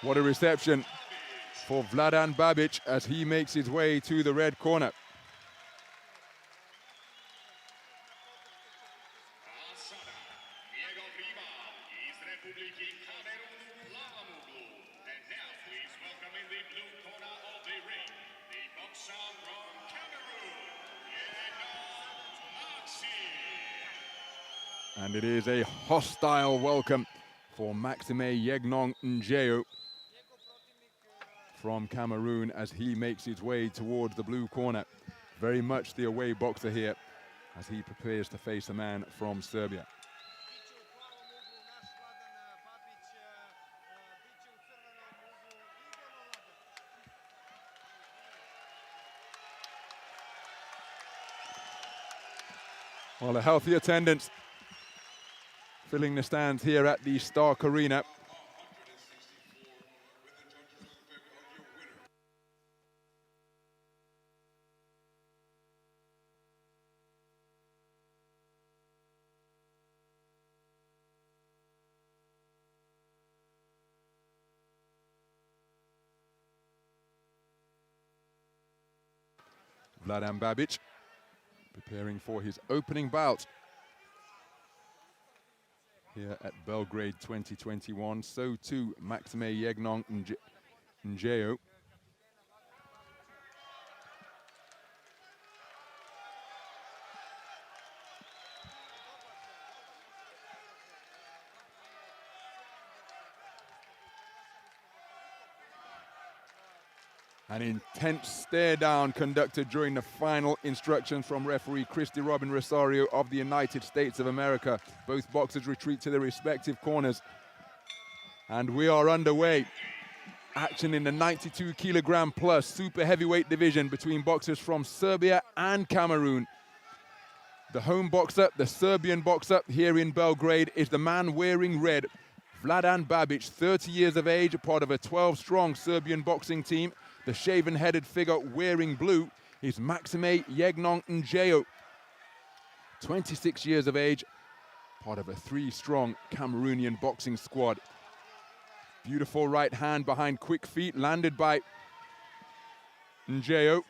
What a reception for Vladan Babic as he makes his way to the red corner. And it is a hostile welcome for Maxime Yegnong from Cameroon as he makes his way towards the blue corner. Very much the away boxer here as he prepares to face a man from Serbia. Well, a healthy attendance filling the stands here at the Stark Arena. Vladan Babic preparing for his opening bout here at Belgrade 2021. So too Maxime Yegnong Njeo. An intense stare down conducted during the final instructions from referee Christy Robin Rosario of the United States of America. Both boxers retreat to their respective corners. And we are underway. Action in the 92 kilogram plus super heavyweight division between boxers from Serbia and Cameroon. The home boxer, the Serbian boxer here in Belgrade, is the man wearing red. Vladan Babic, 30 years of age, a part of a 12-strong Serbian boxing team. The shaven-headed figure wearing blue is Maxime Yegnong Njeo, 26 years of age, part of a 3-strong Cameroonian boxing squad. Beautiful right hand behind quick feet, landed by Njeo.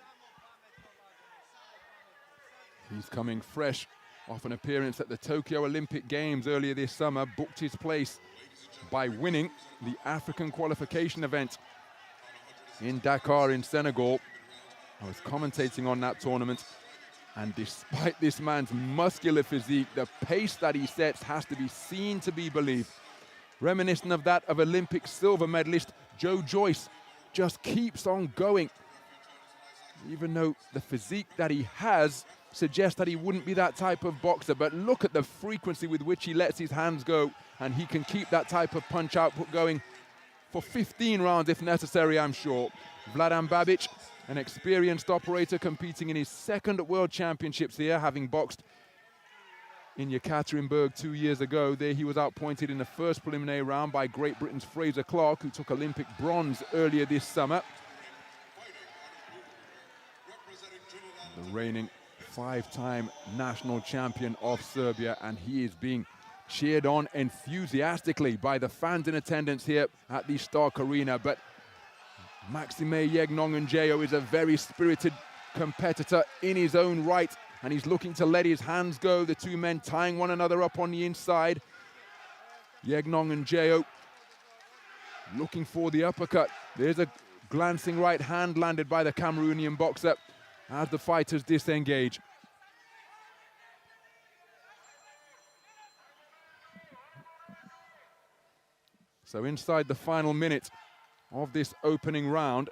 He's coming fresh off an appearance at the Tokyo Olympic Games earlier this summer, booked his place by winning the African qualification event in Dakar in Senegal. I was commentating on that tournament, and despite this man's muscular physique, the pace that he sets has to be seen to be believed. Reminiscent of that of Olympic silver medalist Joe Joyce, just keeps on going. Even though the physique that he has suggests that he wouldn't be that type of boxer, but look at the frequency with which he lets his hands go, and he can keep that type of punch output going for 15 rounds if necessary, I'm sure. Vladan Babic, an experienced operator competing in his second World Championships here, having boxed in Yekaterinburg 2 years ago. There he was outpointed in the first preliminary round by Great Britain's Fraser Clark, who took Olympic bronze earlier this summer. The reigning 5-time national champion of Serbia, and he is being cheered on enthusiastically by the fans in attendance here at the Stark Arena. But Maxime Yegnong Njeo is a very spirited competitor in his own right, and he's looking to let his hands go. The two men tying one another up on the inside. Yegnong Njeo looking for the uppercut. There's a glancing right hand landed by the Cameroonian boxer as the fighters disengage. So inside the final minute of this opening round,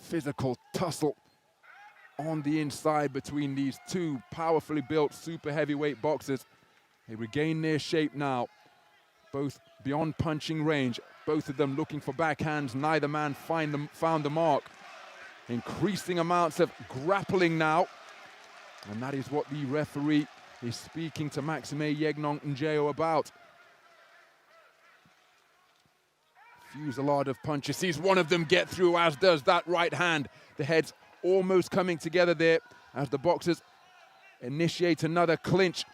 physical tussle on the inside between these two powerfully built super heavyweight boxers. They regain their shape now, both beyond punching range, both of them looking for backhands. Neither man found the mark. Increasing amounts of grappling now, and that is what the referee is speaking to Maxime Yegnong Njeo about. Fusillade of punches, sees one of them get through, as does that right hand. The heads almost coming together there as the boxers initiate another clinch,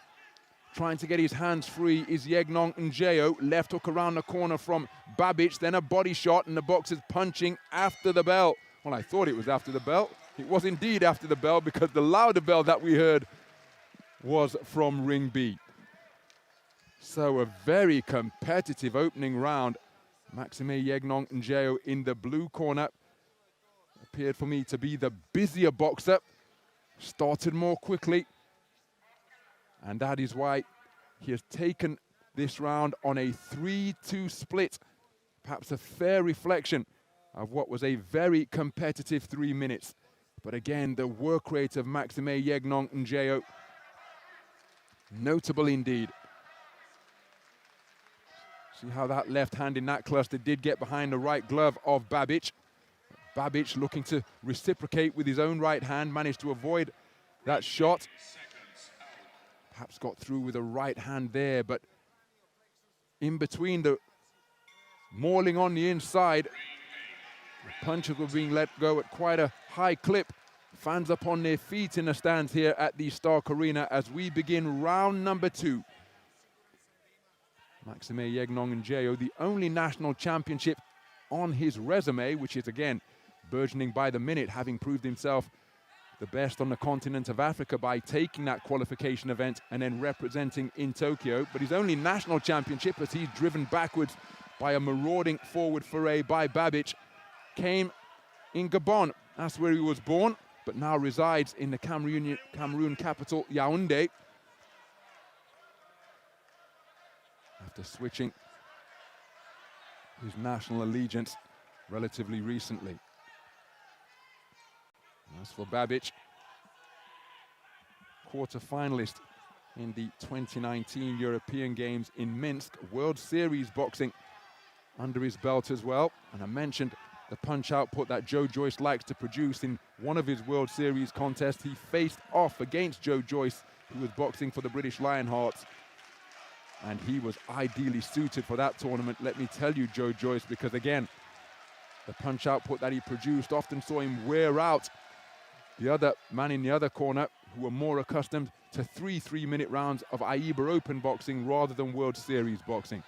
Trying to get his hands free is Yegnong Njeo. Left hook around the corner from BABIC, then a body shot, and the boxer's punching after the bell. Well, I thought it was after the bell. It was indeed after the bell, because the louder bell that we heard was from ring B. So a very competitive opening round. MAXIME Yegnong Njeo in the blue corner appeared for me to be the busier boxer. Started more quickly. And that is why he has taken this round on a 3-2 split. Perhaps a fair reflection of what was a very competitive 3 minutes. But again, the work rate of MAXIME Yegnong Njeo, notable indeed. See how that left hand in that cluster did get behind the right glove of BABIC. BABIC looking to reciprocate with his own right hand, managed to avoid that shot. Perhaps got through with a right hand there, but in between the mauling on the inside, the punches were being let go at quite a high clip. Fans up on their feet in the stands here at the Stark Arena as we begin round number 2. MAXIME Yegnong Njeo, the only national championship on his resume, which is again burgeoning by the minute, having proved himself the best on the continent of Africa by taking that qualification event and then representing in Tokyo. But his only national championship, as he's driven backwards by a marauding forward foray by BABIC, came in Gabon. That's where he was born, but now resides in the Cameroon capital, Yaoundé, after switching his national allegiance relatively recently. As for BABIC, quarter-finalist in the 2019 European Games in Minsk, World Series boxing under his belt as well. And I mentioned the punch output that Joe Joyce likes to produce. In one of his World Series contests, he faced off against Joe Joyce, who was boxing for the British Lionhearts. And he was ideally suited for that tournament, let me tell you, Joe Joyce, because again, the punch output that he produced often saw him wear out the other man in the other corner, who were more accustomed to 3-3-minute rounds of AIBA Open boxing rather than World Series boxing.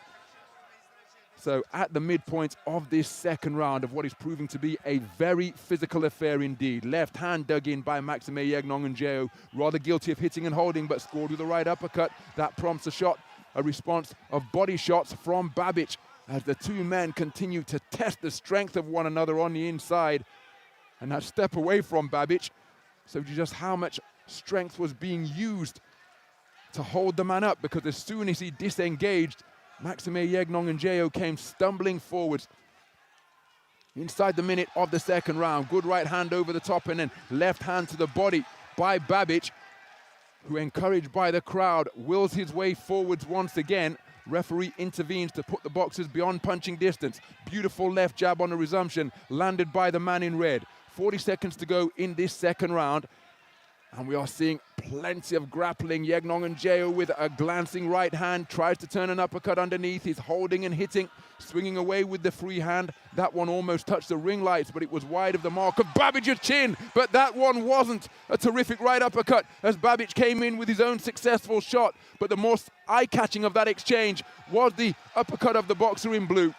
So at the midpoint of this second round of what is proving to be a very physical affair indeed. Left hand dug in by MAXIME Yegnong Njeo, rather guilty of hitting and holding, but scored with a right uppercut. That prompts a shot, a response of body shots from BABIC as the two men continue to test the strength of one another on the inside. And that step away from BABIC showed you just how much strength was being used to hold the man up, because as soon as he disengaged, MAXIME Yegnong Njeo came stumbling forwards. Inside the minute of the second round, good right hand over the top and then left hand to the body by BABIC, who, encouraged by the crowd, wills his way forwards once again. Referee intervenes to put the boxers beyond punching distance. Beautiful left jab on the resumption, landed by the man in red. 40 seconds to go in this second round. And we are seeing plenty of grappling. Yegnong Njeo with a glancing right hand, tries to turn an uppercut underneath. He's holding and hitting, swinging away with the free hand. That one almost touched the ring lights, but it was wide of the mark of BABIC's chin. But that one wasn't. A terrific right uppercut as BABIC came in with his own successful shot. But the most eye-catching of that exchange was the uppercut of the boxer in blue.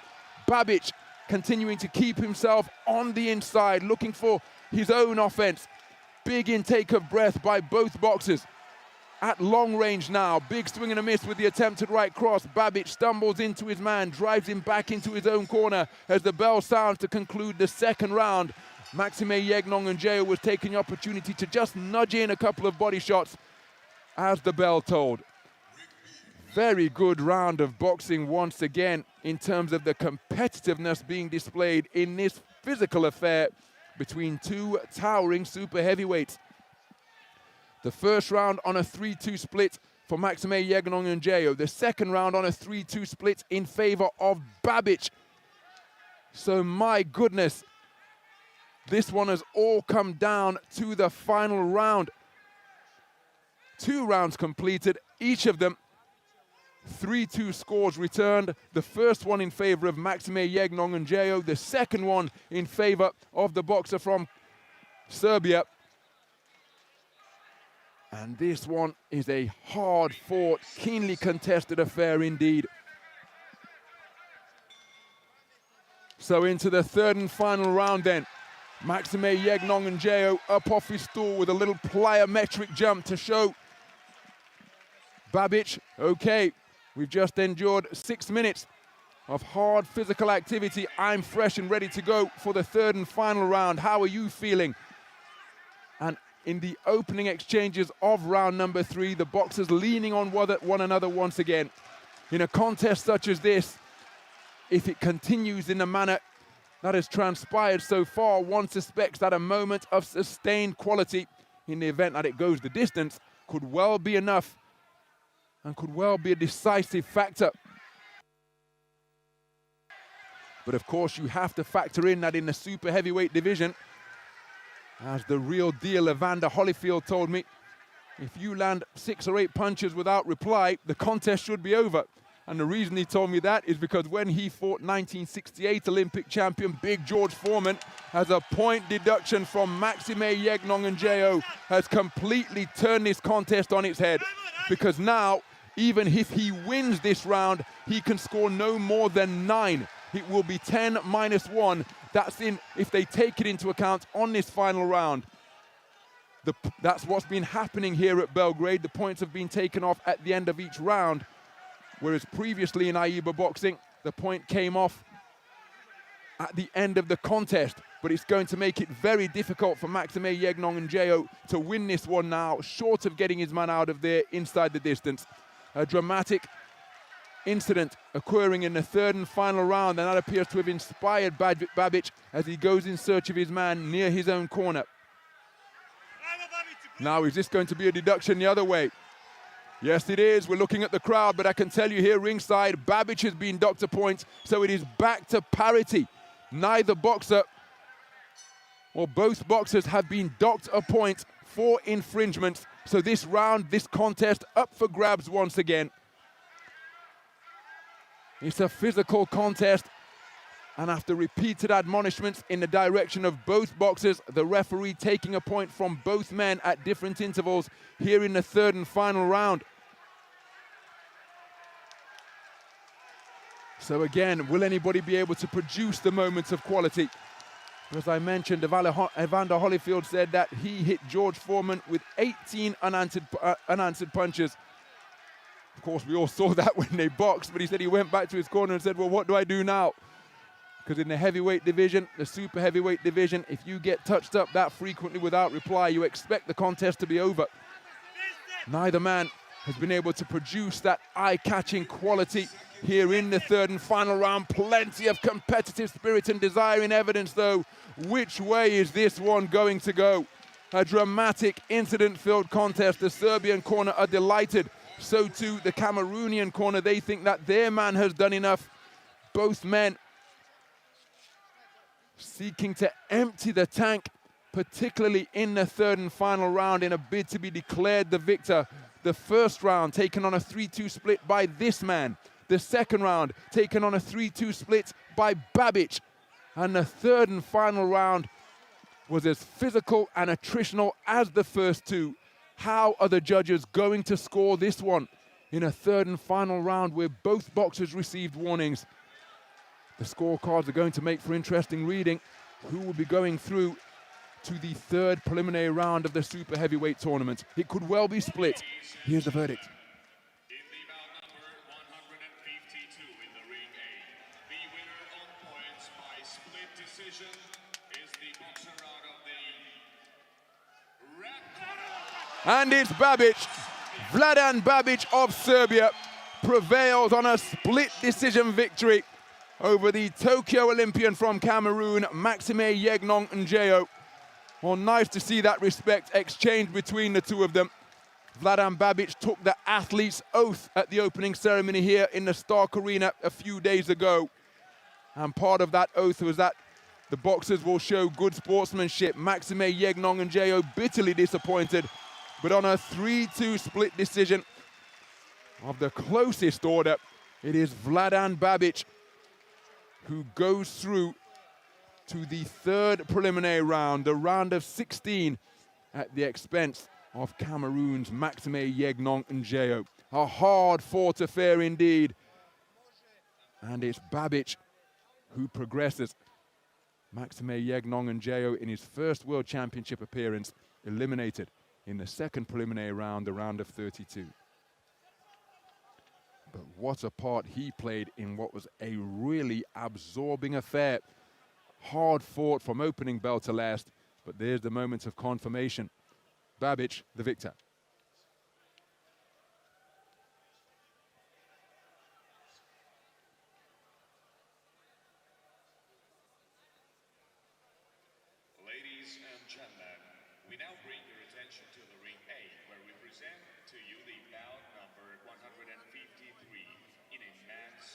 BABIC continuing to keep himself on the inside, looking for his own offense. Big intake of breath by both boxers. At long range now, big swing and a miss with the attempted right cross. BABIC stumbles into his man, drives him back into his own corner as the bell sounds to conclude the second round. MAXIME Yegnong Njeo was taking the opportunity to just nudge in a couple of body shots as the bell tolled. Very good round of boxing once again in terms of the competitiveness being displayed in this physical affair between two towering super heavyweights. The first round on a 3-2 split for MAXIME Yegnong Njeo. The second round on a 3-2 split in favor of BABIC. So my goodness, this one has all come down to the final round. 2 rounds completed, each of them 3-2 scores returned. The first one in favor of MAXIME Yegnong Njeo, the second one in favor of the boxer from Serbia. And this one is a hard-fought, keenly contested affair indeed. So into the third and final round then. Maxime Yegnong and Geo up off his stool with a little plyometric jump to show Babic, okay, we've just endured 6 minutes of hard physical activity. I'm fresh and ready to go for the third and final round. How are you feeling? And in the opening exchanges of round number 3, the boxers leaning on one another once again. In a contest such as this, if it continues in the manner that has transpired so far, one suspects that a moment of sustained quality, in the event that it goes the distance, could well be enough and could well be a decisive factor. But of course, you have to factor in that in the super heavyweight division, as the real deal Evander Holyfield told me, if you land 6 or 8 punches without reply, the contest should be over. And the reason he told me that is because when he fought 1968 Olympic champion Big George Foreman, as a point deduction from Maxime Yegnong and Geo has completely turned this contest on its head. Because now, even if he wins this round, he can score no more than 9. It will be 10 minus 1. That's in if they take it into account on this final round. That's what's been happening here at Belgrade. The points have been taken off at the end of each round. Whereas previously in AIBA boxing, the point came off at the end of the contest. But it's going to make it very difficult for Maxime Yegnong and Geo to win this one now, short of getting his man out of there inside the distance. A dramatic incident occurring in the third and final round, and that appears to have inspired Babic as he goes in search of his man near his own corner. Now, is this going to be a deduction the other way? Yes, it is. We're looking at the crowd, but I can tell you here ringside, Babic has been docked a point, so it is back to parity. Neither boxer, or both boxers, have been docked a point for infringement. So this round, this contest, up for grabs once again. It's a physical contest, and after repeated admonishments in the direction of both boxers, the referee taking a point from both men at different intervals here in the third and final round. So again, will anybody be able to produce the moments of quality? As I mentioned, Evander Holyfield said that he hit George Foreman with 18 unanswered punches. Of course, we all saw that when they boxed, but he said he went back to his corner and said, well, what do I do now? Because in the heavyweight division, the super heavyweight division, if you get touched up that frequently without reply, you expect the contest to be over. Neither man has been able to produce that eye-catching quality here in the third and final round. Plenty of competitive spirit and desire in evidence, though. Which way is this one going to go? A dramatic, incident-filled contest. The Serbian corner are delighted. So too the Cameroonian corner. They think that their man has done enough. Both men seeking to empty the tank, particularly in the third and final round, in a bid to be declared the victor. The first round taken on a 3-2 split by this man. The second round taken on a 3-2 split by Babic. And the third and final round was as physical and attritional as the first two. How are the judges going to score this one in a third and final round where both boxers received warnings? The scorecards are going to make for interesting reading. Who will be going through to the third preliminary round of the super heavyweight tournament? It could well be split. Here's the verdict. In the bout number 152 in the ring A, the winner on points by split decision is the boxer out of the red corner. And it's Babic. Vladan Babic of Serbia prevails on a split decision victory over the Tokyo Olympian from Cameroon, Maxime Yegnong and Geo. Well, nice to see that respect exchange between the two of them. Vladan Babic took the athlete's oath at the opening ceremony here in the Stark Arena a few days ago. And part of that oath was that the boxers will show good sportsmanship. Maxime Yegnong and Geo bitterly disappointed, but on a 3-2 split decision of the closest order, it is Vladan Babic who goes through to the third preliminary round, the round of 16, at the expense of Cameroon's Maxime Yegnong and Njeo. A hard-fought affair indeed. And it's BABIC who progresses. Maxime Yegnong and Njeo in his first World Championship appearance, eliminated in the second preliminary round, the round of 32. But what a part he played in what was a really absorbing affair. Hard fought from opening bell to last, but there's the moment of confirmation. BABIC, the victor. Ladies and gentlemen, we now bring your attention to the ring A, where we present to you the bout number 153 in a men's